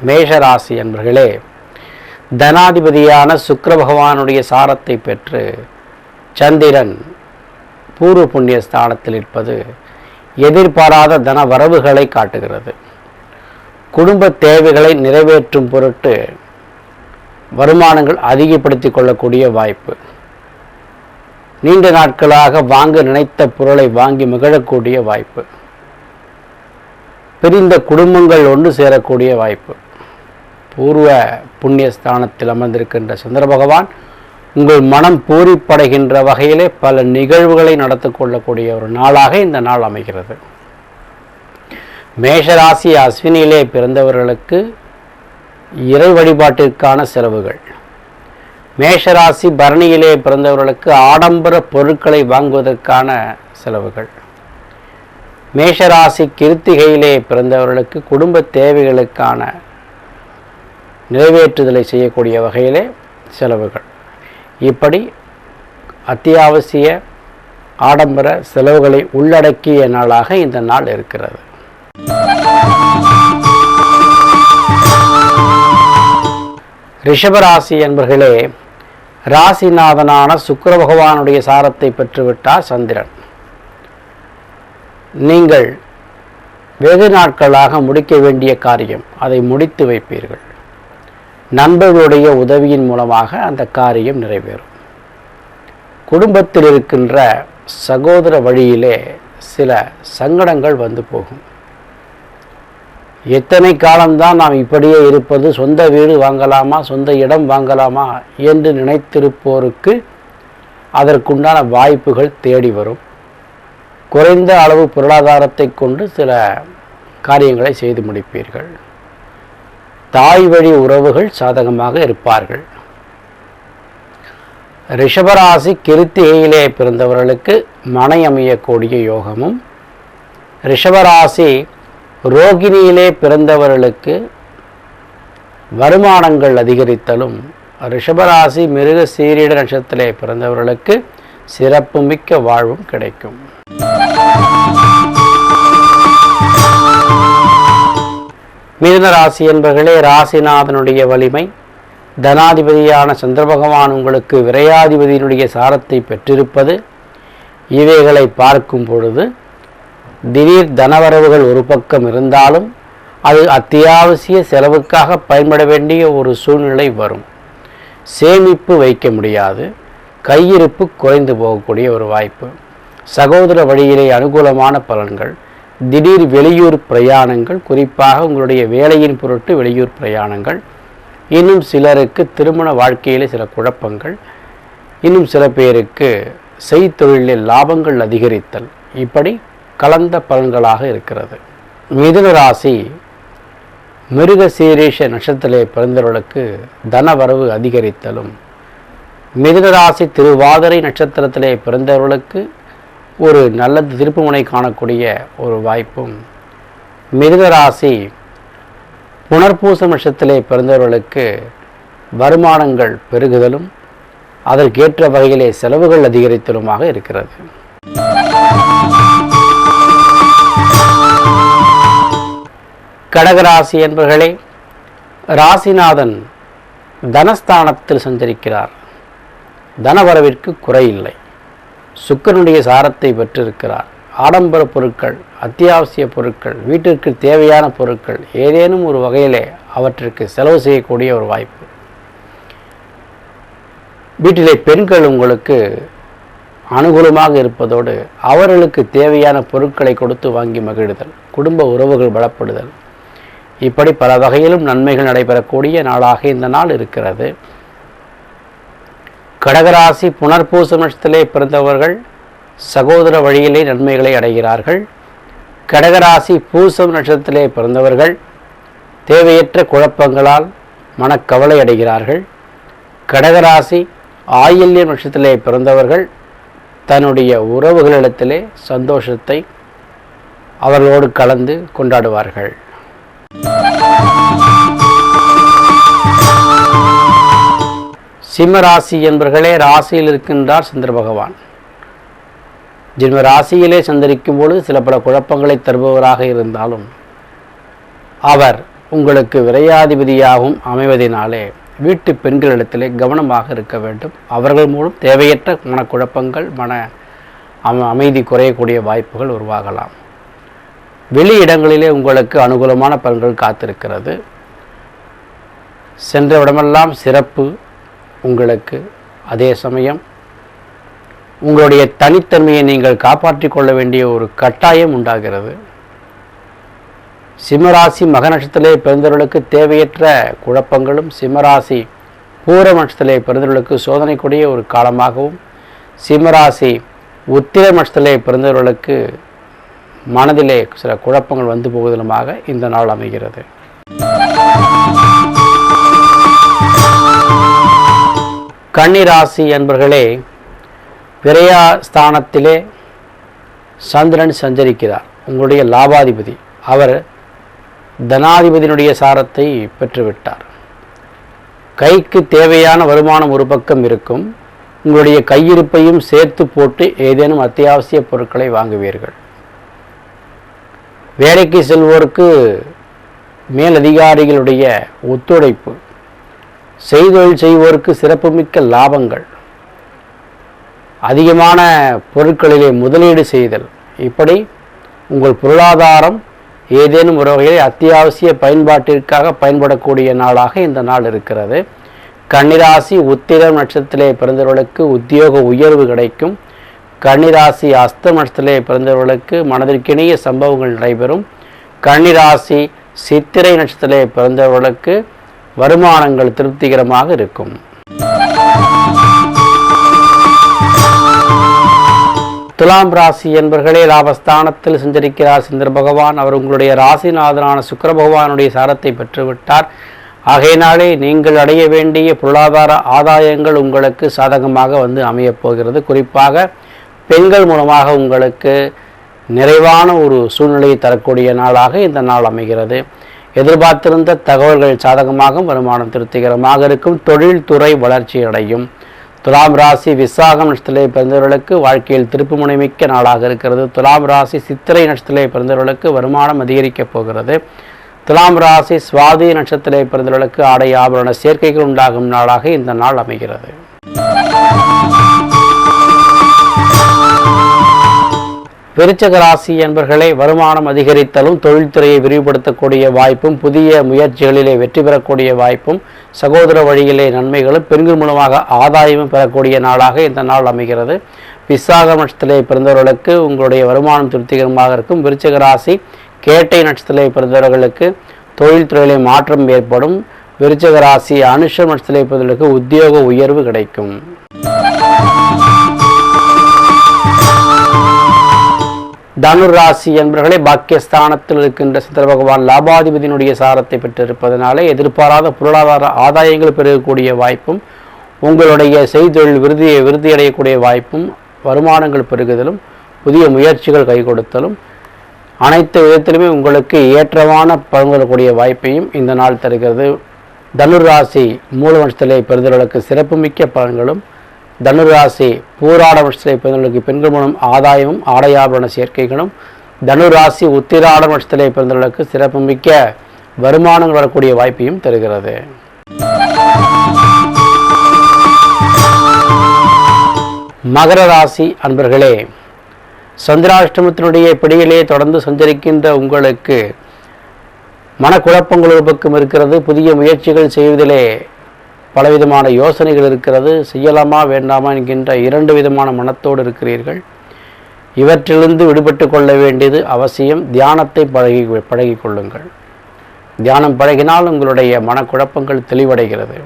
மேஷராசி என்பர்களே, தனாதிபதியான சுக்கிர பகவானுடைய சாரத்தை பெற்று சந்திரன் பூர்வ புண்ணிய ஸ்தானத்தில் இருப்பது எதிர்பாராத தன வரவுகளை காட்டுகிறது. குடும்ப தேவைகளை நிறைவேற்றும் பொருட்டு வருமானங்கள் அதிகப்படுத்திக் கொள்ளக்கூடிய வாய்ப்பு. நீண்ட நாட்களாக வாங்க நினைத்த பொருளை வாங்கி மகிழக்கூடிய வாய்ப்பு. பிரிந்த குடும்பங்கள் ஒன்று சேரக்கூடிய வாய்ப்பு. பூர்வ புண்ணிய ஸ்தானத்தில் அமர்ந்திருக்கின்ற சந்திர பகவான் உங்கள் மனம் பூரிப்படைகின்ற வகையிலே பல நிகழ்வுகளை நடத்தி கொள்ளக்கூடிய ஒரு நாளாக இந்த நாள் அமைகிறது. மேஷராசி அஸ்வினியிலே பிறந்தவர்களுக்கு இறை வழிபாட்டிற்கான செலவுகள். மேஷராசி பரணியிலே பிறந்தவர்களுக்கு ஆடம்பர பொருட்களை வாங்குவதற்கான செலவுகள். மேஷராசி கிருத்திகையிலே பிறந்தவர்களுக்கு குடும்ப தேவைகளுக்கான நிறைவேற்றுதலை செய்யக்கூடிய வகையிலே செலவுகள். இப்படி அத்தியாவசிய ஆடம்பர செலவுகளை உள்ளடக்கிய நாளாக இந்த நாள் இருக்கிறது. ரிஷபராசி என்பர்களே, ராசிநாதனான சுக்கிர பகவானுடைய சாரத்தை பெற்றுவிட்டார் சந்திரன். நீங்கள் வெகு நாட்களாக முடிக்க வேண்டிய காரியம், அதை முடித்து வைப்பீர்கள். நண்பர்களுடைய உதவியின் மூலமாக அந்த காரியம் நிறைவேறும். குடும்பத்தில் இருக்கின்ற சகோதர வழியிலே சில சங்கடங்கள் வந்து போகும். எத்தனை காலம்தான் நாம் இப்படியே இருப்பது, சொந்த வீடு வாங்கலாமா, சொந்த இடம் வாங்கலாமா என்று நினைத்திருப்போருக்கு அதற்குண்டான வாய்ப்புகள் தேடி வரும். குறைந்த அளவு பொருளாதாரத்தை கொண்டு சில காரியங்களை செய்து முடிப்பீர்கள். தாய் வழி உறவுகள் சாதகமாக இருப்பார்கள். ரிஷபராசி கிருத்திகையிலே பிறந்தவர்களுக்கு மனை அமையக்கூடிய யோகமும், ரிஷபராசி ரோகிணியிலே பிறந்தவர்களுக்கு வருமானங்கள் அதிகரித்தலும், ரிஷபராசி மிருக சீரிட நட்சத்திரத்திலே பிறந்தவர்களுக்கு சிறப்புமிக்க வாழ்வும் கிடைக்கும். மிதுன ராசி என்பர்களே, ராசிநாதனுடைய வலிமை, தனாதிபதியான சந்திர பகவான் உங்களுக்கு விரையாதிபதியினுடைய சாரத்தை பெற்றிருப்பது, இவைகளை பார்க்கும் பொழுது திடீர் தனவரவுகள் ஒரு பக்கம் இருந்தாலும் அது அத்தியாவசிய செலவுக்காக பயன்பட வேண்டிய ஒரு சூழ்நிலை வரும். சேமிப்பு வைக்க முடியாது, கையிருப்பு குறைந்து போகக்கூடிய ஒரு வாய்ப்பு. சகோதர வழியிலே அனுகூலமான பலன்கள், திடீர் வெளியூர் பிரயாணங்கள், குறிப்பாக உங்களுடைய வேலையின் பொருட்டு வெளியூர் பிரயாணங்கள். இன்னும் சிலருக்கு திருமண வாழ்க்கையிலே சில குழப்பங்கள், இன்னும் சில பேருக்கு செய்தொழிலில் லாபங்கள் அதிகரித்தல், இப்படி கலந்த பலன்களாக இருக்கிறது. மிதுன ராசி மிருக சீரீஷ நட்சத்திரத்திலே பிறந்தவர்களுக்கு தனவரவு அதிகரித்தலும், மிதுன ராசி திருவாதிரை நட்சத்திரத்திலே பிறந்தவர்களுக்கு ஒரு நல்ல திருப்புமுனை காணக்கூடிய ஒரு வாய்ப்பும், மிதுன ராசி புனர்பூச நட்சத்திரத்திலே பிறந்தவர்களுக்கு வருமானங்கள் பெருகுதலும், அதற்கேற்ற வகையிலே செலவுகள் அதிகரித்தலுமாக இருக்கிறது. கடகராசி என்பர்களே, ராசிநாதன் தனஸ்தானத்தில் சஞ்சரிக்கிறார். தனவரவிற்கு குறையில்லை. சுக்கிரனுடைய சாரத்தை பெற்றிருக்கிறார். ஆடம்பர பொருட்கள், அத்தியாவசிய பொருட்கள், வீட்டிற்கு தேவையான பொருட்கள் ஏதேனும் ஒரு வகையிலே அவற்றிற்கு செலவு செய்யக்கூடிய ஒரு வாய்ப்பு. வீட்டிலே பெண்கள் உங்களுக்கு அனுகூலமாக இருப்பதோடு அவர்களுக்கு தேவையான பொருட்களை கொடுத்து வாங்கி மகிழுதல், குடும்ப உறவுகள் பலப்படுதல், இப்படி பல வகையிலும் நன்மைகள் நடைபெறக்கூடிய நாளாக இந்த நாள் இருக்கிறது. கடகராசி புனர்பூச நட்சத்திரத்திலே பிறந்தவர்கள் சகோதர வழியிலே நன்மைகளை அடைகிறார்கள். கடகராசி பூசம் நட்சத்திரத்திலே பிறந்தவர்கள் தேவையற்ற குழப்பங்களால் மனக்கவலை அடைகிறார்கள். கடகராசி ஆயில்யம் நட்சத்திரத்திலே பிறந்தவர்கள் தன்னுடைய உறவுகளிடத்திலே சந்தோஷத்தை அவர்களோடு கலந்து கொண்டாடுவார்கள். சிம்ம ராசி என்பர்களே, ராசியில் இருக்கின்றார் சந்திர பகவான். ஜென்ம ராசியிலே சந்தரிக்கும் பொழுது சில பல குழப்பங்களை தருபவராக இருந்தாலும் அவர் உங்களுக்கு விரையாதிபதியாகவும் அமைவதினாலே வீட்டு பெண்களிடத்திலே கவனமாக இருக்க வேண்டும். அவர்கள் மூலம் தேவையற்ற மனக்குழப்பங்கள், அமைதி குறையக்கூடிய வாய்ப்புகள் உருவாகலாம். வெளி இடங்களிலே உங்களுக்கு அனுகூலமான பலன்கள் காத்திருக்கிறது. சென்ற இடமெல்லாம் சிறப்பு உங்களுக்கு. அதே சமயம் உங்களுடைய தனித்தன்மையை நீங்கள் காப்பாற்றிக் கொள்ள வேண்டிய ஒரு கட்டாயம் உண்டாகிறது. சிம்மராசி மக நட்சத்திரத்திலே பிறந்தவர்களுக்கு தேவையற்ற குழப்பங்களும், சிம்மராசி பூர நட்சத்திரத்திலே பிறந்தவர்களுக்கு சோதனைக்குரிய ஒரு காலமாகவும், சிம்மராசி உத்திர நட்சத்திரத்திலே பிறந்தவர்களுக்கு மனதிலே சில குழப்பங்கள் வந்து போவதிலுமாக இந்த நாள் அமைகிறது. கன்னி ராசி என்பர்களே, விரயஸ்தானத்திலே சந்திரன் சஞ்சரிக்கிறார். உங்களுடைய லாபாதிபதி. அவர் தனாதிபதியினுடைய சாரத்தை பெற்றுவிட்டார். கைக்கு தேவையான வருமானம் ஒரு பக்கம் இருக்கும். உங்களுடைய கையிருப்பையும் சேர்த்து போட்டு ஏதேனும் அத்தியாவசிய பொருட்களை வாங்குவீர்கள். வேலைக்கு செல்வோருக்கு மேலதிகாரிகளுடைய ஒத்துழைப்பு, செய்தொழில் செய்வோருக்கு சிறப்புமிக்க லாபங்கள், அதிகமான பொருட்களிலே முதலீடு செய்தல், இப்படி உங்கள் பொருளாதாரம் ஏதேனும் ஒரு வகையில் அத்தியாவசிய பயன்பாட்டிற்காக பயன்படக்கூடிய நாளாக இந்த நாள் இருக்கிறது. கன்னிராசி உத்திரம் நட்சத்திரத்திலே பிறந்தவர்களுக்கு உத்தியோக உயர்வு கிடைக்கும். கன்னிராசி அஸ்தம் நட்சத்திரத்திலே பிறந்தவர்களுக்கு மனதிற்கிணைய சம்பவங்கள் நடைபெறும். கன்னிராசி சித்திரை நட்சத்திரத்திலே பிறந்தவர்களுக்கு வருமானங்கள் திருப்திகரமாக இருக்கும். துலாம் ராசி என்பர்களே, லாபஸ்தானத்தில் சஞ்சரிக்கிறார் சந்திர பகவான். அவர் உங்களுடைய ராசிநாதனான சுக்கிர பகவானுடைய சாரத்தை பெற்றுவிட்டார். ஆகையினாலே நீங்கள் அடைய வேண்டிய பொருளாதார ஆதாயங்கள் உங்களுக்கு சாதகமாக வந்து அமையப் போகிறது. குறிப்பாக பெண்கள் மூலமாக உங்களுக்கு நிறைவான ஒரு சூழ்நிலையை தரக்கூடிய நாளாக இந்த நாள் அமைகிறது. எதிர்பார்த்திருந்த தகவல்கள் சாதகமாகவும் வருமானம் திருப்திகரமாக இருக்கும். தொழில்துறை வளர்ச்சி அடையும். துலாம் ராசி விசாகம் நட்சத்திரத்திலே பிறந்தவர்களுக்கு வாழ்க்கையில் திருப்புமுனை மிக்க நாளாக இருக்கிறது. துலாம் ராசி சித்திரை நட்சத்திரத்திலே பிறந்தவர்களுக்கு வருமானம் அதிகரிக்கப் போகிறது. துலாம் ராசி சுவாதி நட்சத்திரத்திலே பிறந்தவர்களுக்கு ஆடை ஆபரண சேர்க்கைகள் உண்டாகும் நாளாக இந்த நாள் அமைகிறது. விருச்சிக ராசி என்பர்களே, வருமானம் அதிகரித்தலும், தொழில்துறையை விரிவுபடுத்தக்கூடிய வாய்ப்பும், புதிய முயற்சிகளிலே வெற்றி பெறக்கூடிய வாய்ப்பும், சகோதர வழியிலே நன்மைகளும், பெண்கள் மூலமாக ஆதாயமும் பெறக்கூடிய நாளாக இந்த நாள் அமைகிறது. விசாக நட்சத்திரத்திலே பிறந்தவர்களுக்கு உங்களுடைய வருமானம் திருப்திகரமாக இருக்கும். விருச்சிக ராசி கேட்டை நட்சத்திரத்திலே பிறந்தவர்களுக்கு தொழில்துறையிலே மாற்றம் ஏற்படும். விருச்சிக ராசி அனுஷம் நட்சத்திரத்திலே பிறந்தவர்களுக்கு உத்தியோக உயர்வு கிடைக்கும். தனுர் ராசி என்பவர்களே, பாக்கியஸ்தானத்தில் இருக்கின்ற சந்திர பகவான் லாபாதிபதியினுடைய சாரத்தை பெற்றிருப்பதனாலே எதிர்பாராத பொருளாதார ஆதாயங்கள் பெறக்கூடிய வாய்ப்பும், உங்களுடைய செய்தொழில் விருதியடையக்கூடிய வாய்ப்பும், வருமானங்கள் பெருகுதலும், புதிய முயற்சிகள் கை கொடுத்தலும், அனைத்து விதத்திலுமே உங்களுக்கு ஏற்றமான பலன்கூடிய வாய்ப்பையும் இந்த நாள் தருகிறது. தனுர் ராசி மூல நட்சத்திரத்திலே பிறந்தவர்களுக்கு சிறப்புமிக்க பலன்களும், தனுராசி பூராட நட்சத்திரத்திலே பிறந்தவர்களுக்கு பெண்கள் மூலம் ஆதாயமும் ஆடையாபரண சேர்க்கைகளும், தனுராசி உத்திராட நட்சத்திரத்திலே பிறந்தவர்களுக்கு சிறப்புமிக்க வருமானங்கள் வரக்கூடிய வாய்ப்பையும் தருகிறது. மகர ராசி அன்பர்களே, சந்திராஷ்டமத்தினுடைய பிடியிலே தொடர்ந்து சஞ்சரிக்கின்ற உங்களுக்கு மனக்குழப்பங்கள் ஒரு பக்கம் இருக்கிறது. புதிய முயற்சிகள் செய்வதிலே பலவிதமான யோசனைகள் இருக்கிறது. செய்யலாமா வேண்டாமா என்கின்ற இரண்டு விதமான மனத்தோடு இருக்கிறீர்கள். இவற்றிலிருந்து விடுபட்டு கொள்ள வேண்டியது அவசியம். தியானத்தை பழகி கொள்ளுங்கள். தியானம் பழகினால் உங்களுடைய மனக்குழப்பங்கள் தெளிவடைகிறது.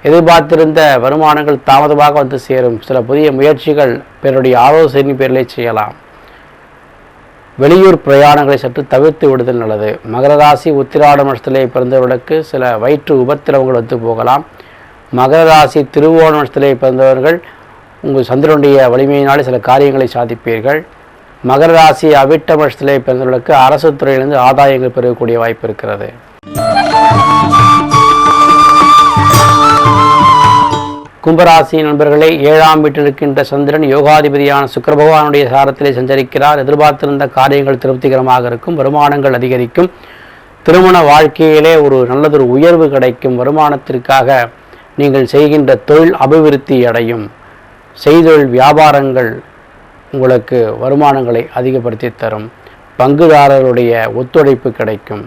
எதிர்பார்த்திருந்த வருமானங்கள் தாமதமாக வந்து சேரும். சில புதிய முயற்சிகள் பிறருடைய ஆலோசனை பேரிலே செய்யலாம். வெளியூர் பிரயாணங்களை சற்று தவிர்த்து விடுதல் நல்லது. மகர ராசி உத்திராட நட்சத்திரத்திலே பிறந்தவர்களுக்கு சில வயிற்று உபத்திரவங்கள் வந்து போகலாம். மகர ராசி திருவோண நட்சத்திரத்திலே பிறந்தவர்கள் உங்கள் சந்திரனுடைய வலிமையினாலே சில காரியங்களை சாதிப்பீர்கள். மகர ராசி அவிட்ட நட்சத்திரத்திலே பிறந்தவர்களுக்கு அரசு துறையிலிருந்து ஆதாயங்கள் பெறக்கூடிய வாய்ப்பு இருக்கிறது. கும்பராசி நண்பர்களே, 7ஆம் வீட்டில் இருக்கின்ற சந்திரன் யோகாதிபதியான சுக்கிர பகவானுடைய சாரத்திலே சஞ்சரிக்கிறார். எதிர்பார்த்திருந்த காரியங்கள் திருப்திகரமாக இருக்கும். வருமானங்கள் அதிகரிக்கும். திருமண வாழ்க்கையிலே ஒரு நல்லதொரு உயர்வு கிடைக்கும். வருமானத்திற்காக நீங்கள் செய்கின்ற தொழில் அபிவிருத்தி அடையும். செய்தொழில் வியாபாரங்கள் உங்களுக்கு வருமானங்களை அதிகப்படுத்தி தரும். பங்குதாரருடைய ஒத்துழைப்பு கிடைக்கும்.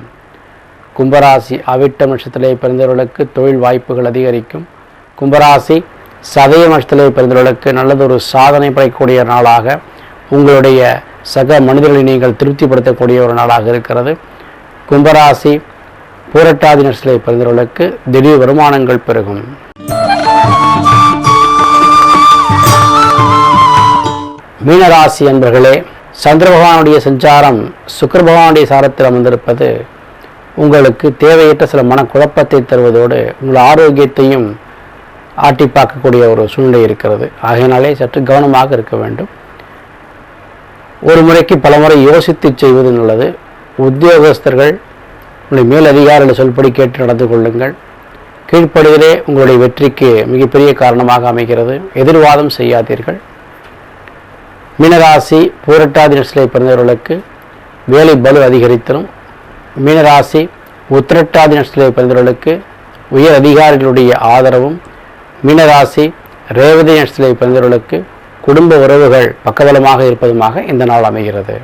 கும்பராசி அவிட்டம் நட்சத்திரத்திலே பிறந்தவர்களுக்கு தொழில் வாய்ப்புகள் அதிகரிக்கும். கும்பராசி சதயம் நட்சத்திரத்திலே பிறந்தவர்களுக்கு நல்லதொரு சாதனை படைக்கக்கூடிய நாளாக, உங்களுடைய சக மனிதர்களை நீங்கள் திருப்திப்படுத்தக்கூடிய ஒரு நாளாக இருக்கிறது. கும்பராசி பூரட்டாதி நட்சத்திரத்திலே பிறந்தவர்களுக்கு திடீர் வருமானங்கள் பெருகும். மீனராசி என்பர்களே, சந்திர பகவானுடைய சஞ்சாரம் சுக்கிர பகவானுடைய சாரத்தில் அமர்ந்திருப்பது உங்களுக்கு தேவையற்ற சில மனக்குழப்பத்தை தருவதோடு உங்கள் ஆரோக்கியத்தையும் ஆட்டி பார்க்கக்கூடிய ஒரு சூழ்நிலை இருக்கிறது. ஆகையினாலே சற்று கவனமாக இருக்க வேண்டும். ஒரு முறைக்கு பல முறை யோசித்து செய்வது நல்லது. உத்தியோகஸ்தர்கள் உங்களுடைய மேல் அதிகாரிகள் சொல்படி கேட்டு நடந்து கொள்ளுங்கள். கீழ்ப்படுவதே உங்களுடைய வெற்றிக்கு மிகப்பெரிய காரணமாக அமைகிறது. எதிர்வாதம் செய்யாதீர்கள். மீனராசி பூரட்டாதி நட்சத்திரத்திலே பிறந்தவர்களுக்கு வேலை பளு அதிகரித்தரும். மீனராசி உத்திரட்டாதி நட்சத்திரத்திலே பிறந்தவர்களுக்கு உயர் அதிகாரிகளுடைய ஆதரவும். மீனராசி ரேவதி நட்சத்திரத்திலே பிறந்தவர்களுக்கு குடும்ப உறவுகள் பக்கபலமாக இருப்பதுமாக இந்த நாள் அமைகிறது.